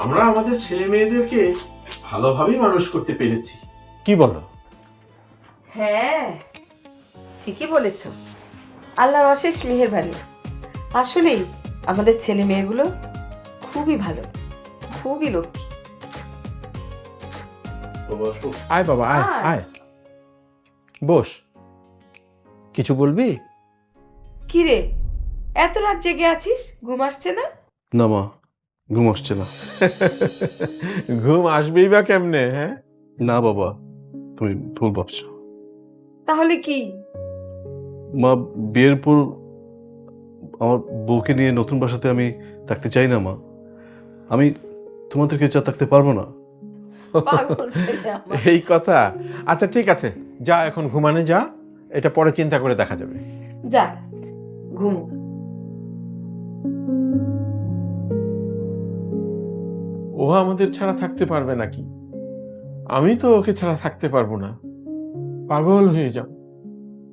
আমরা আমাদের ছেলে মেয়েদেরকে ভালোভাবেই মানুষ করতে পেরেছি। কি বলো? হ্যাঁ, ঠিকই বলেছ। আল্লাহর অশেষ মেহেরবানি। আসলেই আমাদের ছেলে মেয়েগুলো খুবই ভালো, খুবই লক্ষ্মী। আয় বাবা, আয় আয়। আয়, বস। কিছু বলবি? কি রে, এত রাত জেগে আছিস, ঘুম আসছে না? না মা, ঘুম আসছে না। ঘুম আসবেই বা কেমনে? হ্যাঁ, না বাবা, তুমি ভুল ভাবছো। তাহলে কি? মা, বিয়ের পর আমার বউকে নিয়ে নতুন বাসাতে আমি থাকতে চাই না মা। আমি তোমাদেরকে চা থাকতে পারবো না। পাগল ছেলে আমার। এই কথা। আচ্ছা ঠিক আছে, যা এখন ঘুমানে যা, এটা পরে চিন্তা করে দেখা যাবে। যা ঘুম। ও আমাদের ছাড়া থাকতে পারবে নাকি? আমি তো ওকে ছাড়া থাকতে পারবো না, পাগল হয়ে যাব।